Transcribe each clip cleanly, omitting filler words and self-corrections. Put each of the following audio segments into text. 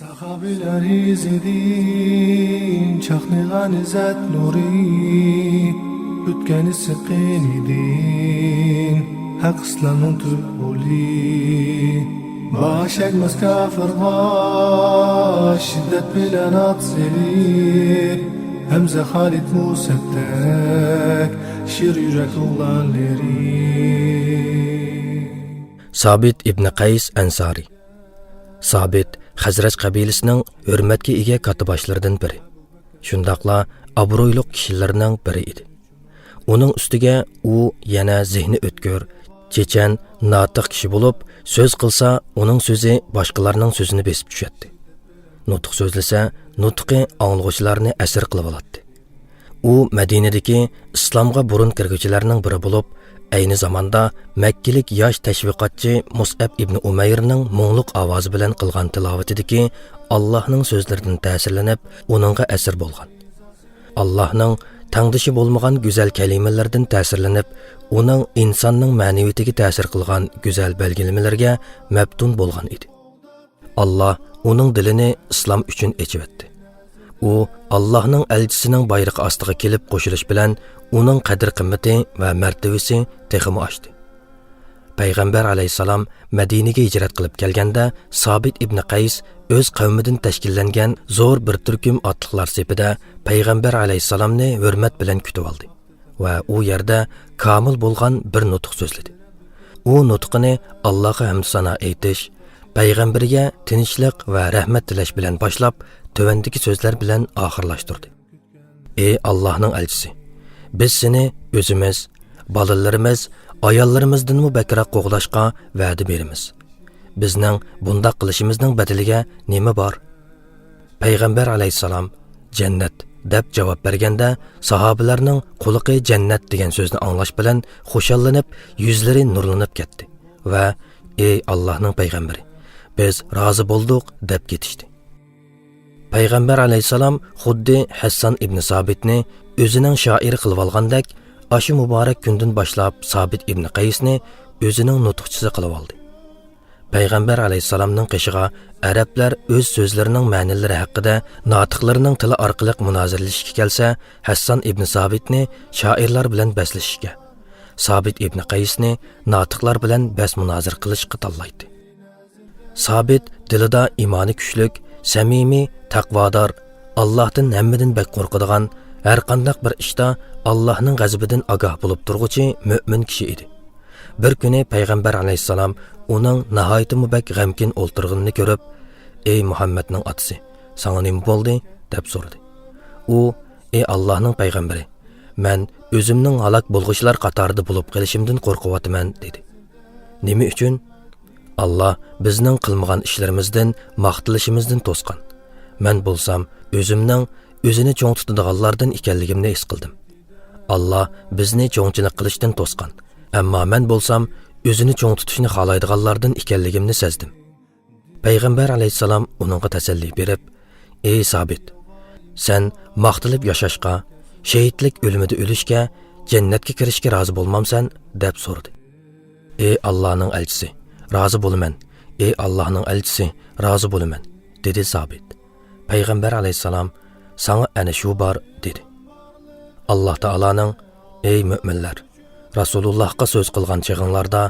Sahabiler izledin, çaknigan izzet nuri, Bütkeni sıkın idin, hak İslam'ın tübuli. Baş ekmez kafirga, şiddet bilen atseli, Hemze Halid Musettek, şir yürek oğlanları. Sabit ibn Qays Ansari. Sabit Xazraj qabilasining hurmatga ega katiboshlardan biri. Shundaqla obro'yli kishilarning biri edi. Uning ustiga u yana zehni o'tkir, chechan, notiq kishi bo'lib, so'z qilsa, uning so'zi boshqalarning so'zini besib tushadi. Nutq so'zlasa, nutqi anglag'uvchilarni asir qilib oladi. U Madinadagi islomga burun kirguvchilarning biri bo'lib, ayni zamonda Makkilik yosh tashviqotchi Mus'ab ibn Umayrning mo'ngluq ovozi bilan qilgan tilovatidagi Allohning so'zlaridan ta'sirlanib, uningga asir bo'lgan. Allohning tangdishi bo'lmagan go'zal kalimalardan ta'sirlanib, uning insonning ma'naviyatiga ta'sir qilgan go'zal belgilamalariga mabtun bo'lgan edi. Alloh uning dilini islom uchun ochibdi. U Allohning elchisining bayrog'i ostiga kelib qo'shilish bilan uning qadr-qimmati va martabasi texmi oshdi. Payg'ambar alayhisalom Madinaga hijrat qilib kelganda Sabit ibn Qays o'z qavmidan tashkillangan zo'r bir turkum otliqlar sepida Payg'ambar alayhisalomni hurmat bilan kutib oldi va u yerda komil bo'lgan bir nutq so'zladi. U nutqini Allohga hamd sano aytish, payg'ambariga tinchlik va rahmat tilash bilan boshlab, tövendeki so'zlar bilan oxirlashtirdi. Ey Allohning elchisi, biz seni o'zimiz, bolalarimiz, ayollarimizdan bakroq qo'g'lashga va'da beramiz. Bizning bundoq qilishimizning badaliga nima bor? Payg'ambar alayhisalom jannat deb javob berganda, sahobalarning quliqi jannat degan so'zni anglash bilan xushallanib, yuzlari nurlanib ketdi va ey Allohning payg'ambari, biz rozi bo'ldik deb ketishdi. Payg'ambar alayhisalom xuddi Hassan ibn Sabitni o'zining shoiri qilib olgandek, ashu muborak kundan boshlab Sabit ibn Qaysni o'zining nutqchisi qilib oldi. Payg'ambar alayhisalomning qishig'a arablar o'z so'zlarining ma'nilari haqida notiqlarining tili orqali munozirlashishga kelsa, Hassan ibn Sabitni shoirlar bilan baslashishga, Sabit ibn Qaysni notiqlar bilan bas munozir qilishga tanlaydi. Sabit dilida imoni kuchlik, samimiy, taqvodor, Allohdan hammadan bak qo'rqadigan, har qanday bir ishda Allohning g'azabidan ogoh bo'lib turg'uchi mo'min kishi edi. Bir kuni payg'ambar alayhisalom uning nihoyat mubak g'amkin o'ltirganini ko'rib, "Ey Muhammadning otasi, sana nima bo'ldi?" deb so'radi. U, "Ey Allohning payg'ambari, men o'zimning halok bo'lg'ishlar qatorida bo'lib qolishimdan qo'rqyapman" dedi. "Nima uchun?" Allah bizning qilmagan ishlarimizdan, maqtilishimizdan to'sqan. Men bo'lsam, o'zimning o'zini cho'ng tutadiganlardan ekanligimni his qildim. Allah bizni cho'ngchilik qilishdan to'sqan. Ammo men bo'lsam, o'zini cho'ng tutishni xohlaydiganlardan ekanligimni sezdim. Payg'ambar alayhisalom uningga tasalli berib, "Ey Sabit, sen maqtilib yashashga, shahidlik o'limida o'lishga, jannatga kirishga rozi bo'lmamsan?" deb so'radi. "Ey Allohning elchisi, razı bo'laman. Ey Allohning elchisi, razı bo'laman" dedi Sabit. Payg'ambar alayhisalom, "Sana ana shu bor" dedi. Alloh taolaning: "Ey mu'minlar, Rasulullohga so'z qilgan chig'inglarda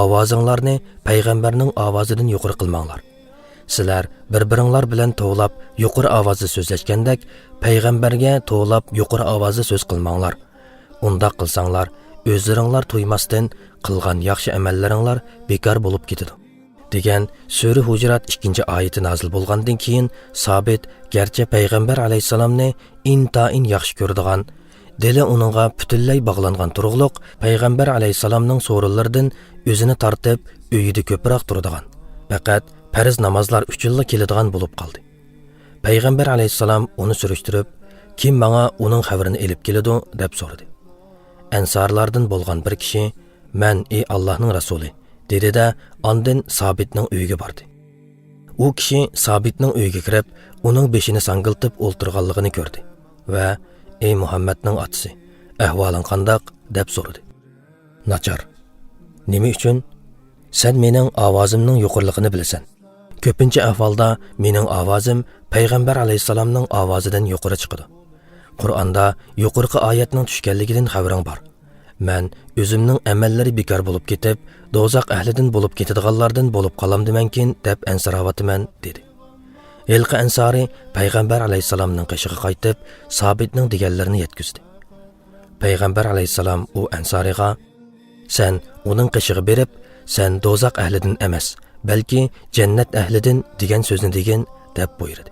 ovozinglarni payg'ambarning ovozidan yuqori qilmanglar. Sizlar bir-biringlar bilan to'g'lab yuqori ovozda so'zlashgandek, payg'ambarga to'g'lab yuqori ovozda so'z qilmanglar. Unda qilsanglar, o'zlaringlar to'ymasdan qilgan yaxshi amallaringlar bekor bo'lib ketadi" degan Sura Hujurat 2-oyati nozil bo'lgandan keyin Sabit garchi payg'ambar alayhisalomni intoin yaxshi ko'radigan, dili uningga butunlay bog'langan turug'liq, payg'ambar alayhisalomning so'rinlaridan o'zini tortib, uyida ko'proq turadigan, faqat farz namozlar uchunla keladigan bo'lib qoldi. Payg'ambar alayhisalom uni surishtirib, "Kim menga uning xabarini elib keladi?" deb so'radi. Ansarlardan bo'lgan bir kishi, "Men ey Allohning rasuli" dedi-de, ondan Sabitning uyiga bordi. U kishi Sabitning uyiga kirib, uning beshini sangiltib o'ltirganligini ko'rdi va "Ey Muhammadning otasi, ahvoling qandoq?" deb so'radi. "Nachar." "Nima uchun?" "Sen mening ovozimning yuqorligini bilasan. Ko'pincha ahvolda mening ovozim payg'ambar alayhissalomning ovozidan yuqori chiqadi. Qur'onda yuqorqi oyatning tushganligidan xabaring bor. Men o'zimning amallari bekor bo'lib ketib, do'zax ahlidan bo'lib ketadiganlardan bo'lib qolamdimankin deb ansiravatıman dedi. Elqi Ansari payg'ambar alayhissalomning qishig'i qaytib, Sabitning deganlarini yetkizdi. Payg'ambar alayhissalom u Ansariga: "Sen uning qishig'i berib, sen do'zax ahlidan emas, balki jannat ahlidan degan so'zni degan" deb buyurdi.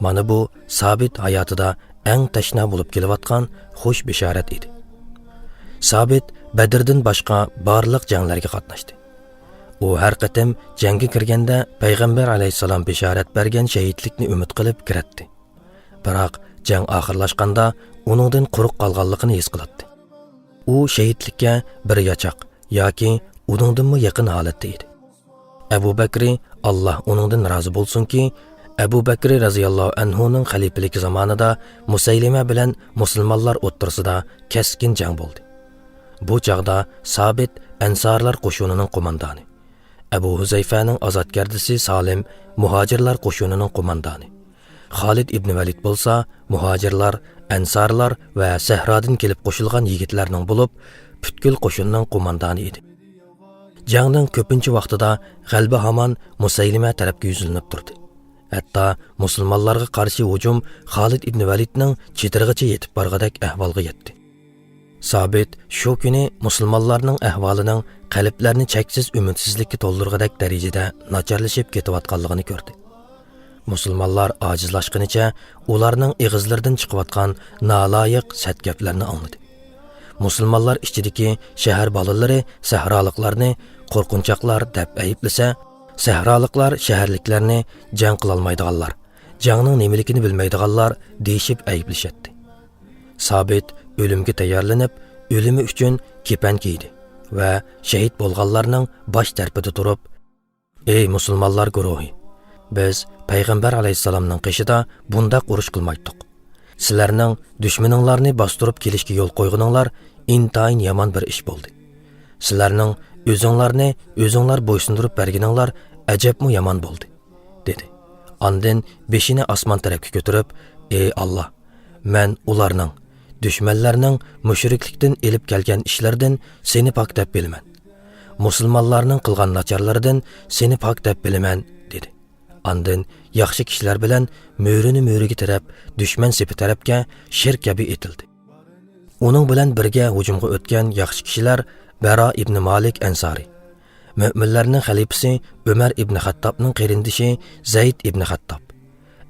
Mana bu Sabit hayotida eng tashna bo'lib kelayotgan xush bishorat edi. Sabit Badrdan boshqa barliq janglarga qatnashdi. U har qatim jangga kirganda payg'ambar alayhissalom bishorat bergan shahidlikni umid qilib kiratdi. Biroq jang oxirlashganda uningdan quruq qolganligini his qiladi. U shahidlikka bir yochoq yoki uningdanmi yaqin holatda edi. Abu Bakri, Alloh uningdan rozi bo'lsinki, Abu Bakri raziyallohu anhuning xalifaligi zamonida Musaylima bilan musulmonlar o'rtasida keskin jang bo'ldi. Bu chaqda Sabit Ansarlar qo'shinining qo'mondoni, Abu Huzayfaning azodgardisi Salim muhojirlar qo'shinining qo'mondoni, Xolid ibn Valid bo'lsa muhojirlar, Ansarlar va Sahrodan kelib qo'shilgan yigitlarning bo'lib, butkul qo'shinning qo'mondoni edi. Jangning ko'pincha vaqtida g'alaba hamon Musaylima tarafga yuzilinib turdi. Hatto musulmonlarga qarshi hujum Xolid ibn Validning chetirg'icha yetib borgandek ahvolga yetdi. Sabit shu kuni musulmonlarning ahvolining qalblarini cheksiz umidsizlikka to'ldirgandek darajada nacharlashib ketayotganligini ko'rdi. Musulmonlar ojizlashganicha ularning ig'izlaridan chiqayotgan naloyiq sadgaplarni angladi. Musulmonlar ichidagi shahar bolalari sahroliklarni qo'rqinchoqlar deb ayblasa, sahroliklar shaharliklarni jang qila olmaydiganlar, jangning nimaligini bilmaydiganlar deyishib ayblashadi. Sabit o'limga tayyorlanib, o'limi uchun kepan kiydi va shahid bo'lganlarning bosh tarafida turib: "Ey musulmonlar guruhi, biz payg'ambar alayhissalomning qishida bundaq urush qilmaydik. Sizlarning dushmaninglarni bostirib kelishga yo'l qo'yguninglar intayin yomon bir ish bo'ldi. Sizlarning o'zinglar bo'ysundirib berganinglar ajabmi yomon bo'ldi" dedi. Ondan beshini osmon tarafga ko'tarib: "Ey Alloh, men ularning düşmanlarning mushriklikdan elib kelgan ishlardan seni pok deb bilaman. Musulmonlarning qilgan nacharlaridan seni pok deb bilaman" dedi. Ondan yaxshi kishilar bilan mo'riga taraf, dushman sepi tarafga shir kabi etildi. Uning bilan birga hujumga o'tgan yaxshi kishilar Bara ibn Malik Ansari, mu'minlarning xalifasi Umar ibn Xattobning qarindishi Zayd ibn Xattob,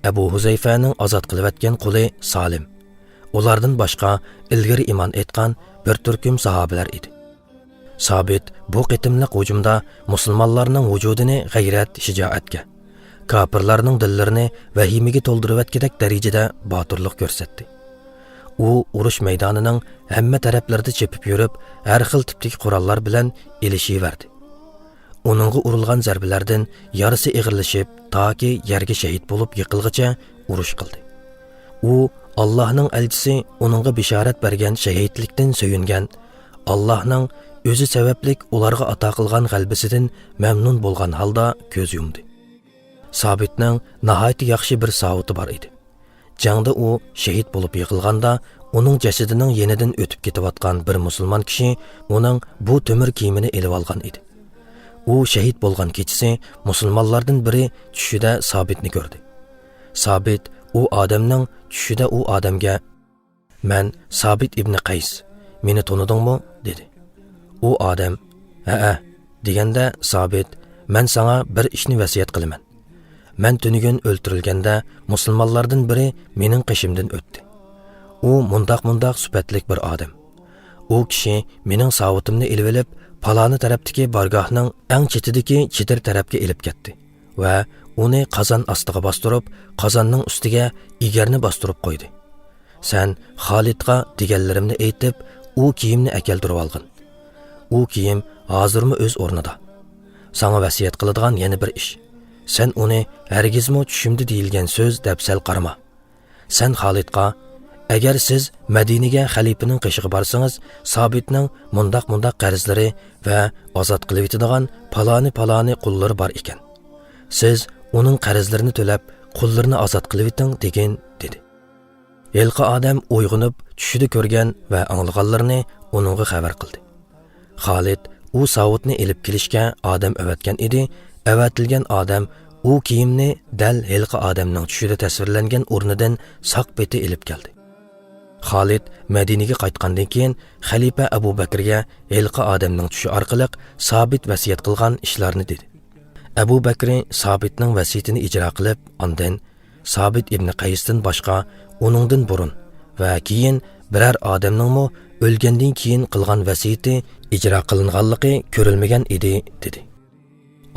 Abu Huzayfaning ozod qilayotgan quli Salim, ulardan boshqa ilgari iymon etgan bir turkum sahobalar edi. Sabit bu qitimliq hujumda musulmonlarning vujudini g'ayrat, shijoatga, kafirlarning dillarini vahimaga to'ldirayotgandek darajada botirlik ko'rsatdi. U urush maydonining hamma taraflarida chepib yurib, har xil tipdagi qurollar bilan elishiverdi. Uningga urilgan zarbalardan yarisi ig'irlashib, toki yerga shahid bo'lib yiqilgacha urush qildi. U Allohning elchisi uningga bishorat bergan shahidlikdan so'yingan, Allohning o'zi sabablik ularga ato qilgan g'albasidan mamnun bo'lgan holda ko'z yumdi. Sabitning nihoyat yaxshi bir savoti bor edi. Jangda u shahid bo'lib yiqilganda, uning jasadining yenidan o'tib ketayotgan bir musulmon kishi uning bu temir kiyimini elib olgan edi. U shahid bo'lgan kechasi musulmonlardan biri tushida Sabitni ko'rdi. Sabit u odamga: "Men Sabit ibn Qays, meni tanidingmi?" dedi. U odam: "Ha" deganda Sabit: "Men sana bir ishni vasiyat qilaman. Men tunigun o'ltirilganda musulmonlardan biri mening qishimdan o'tdi. U mundoq sifatlik bir odam. U kishi mening savotimni elib olib, paloni tarafdagi bargohning eng chetidagi chetir tarafga elib ketdi va uni qozon ostiga bostirib, qozonning ustiga egarni bostirib qo'ydi. Sen Xolidga deganlarimni aytib, u kiyimni akeltirib olgin. U kiyim hozirmi o'z o'rnida. Sana vasiyat qiladigan yana bir ish. Sen uni hargizmi tushimda deyilgan so'z deb sal qarama. Sen Xolidga: agar siz Madinaga xalifaning qishig'i borsangiz, Sabitning mundoq qarzlari va ozod qilib etadigan paloni qullari bor ekan. siz uning qarzlarini to'lab qullarni ozod qilib eting degan dedi. Elqi odam uyg'onib tushida ko'rgan va anglaganlarini uningga xabar qildi. Xolid u savutni elib kelishga odam avatgan edi. Avatilgan odam u kiyimni dal Elqi odamning tushida tasvirlangan o'rnidan saq beti elib keldi. Xolid Madinaga qaytgandan keyin xalifa Abu Bakrga Elqi odamning tushi orqali Sabit vasiyat qilgan ishlarni dedi. Abu Bakr Sabitning vasiyatini ijro qilib, ondan Sabit ibn Qaysdan boshqa uningdan burun va keyin biror odamningmi o'lgandan keyin qilgan vasiyati ijro qilinganligi ko'rilmagan edi dedi.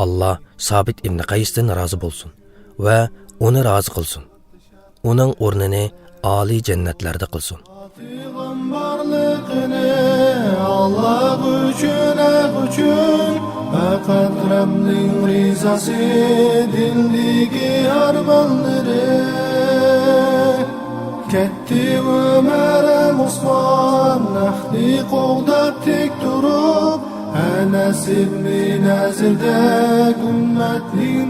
Allah Sabit ibn Qaysdan rozi bo'lsin va uni rozi qilsin. Uning o'rnini oliy jannatlarda qilsin. Allah uchun faqat Rabbning rizasi dildagi armonlari ketdi Umar Usmon nahdi qo'g'dab tek turib Anas ibn Nazirda ummatning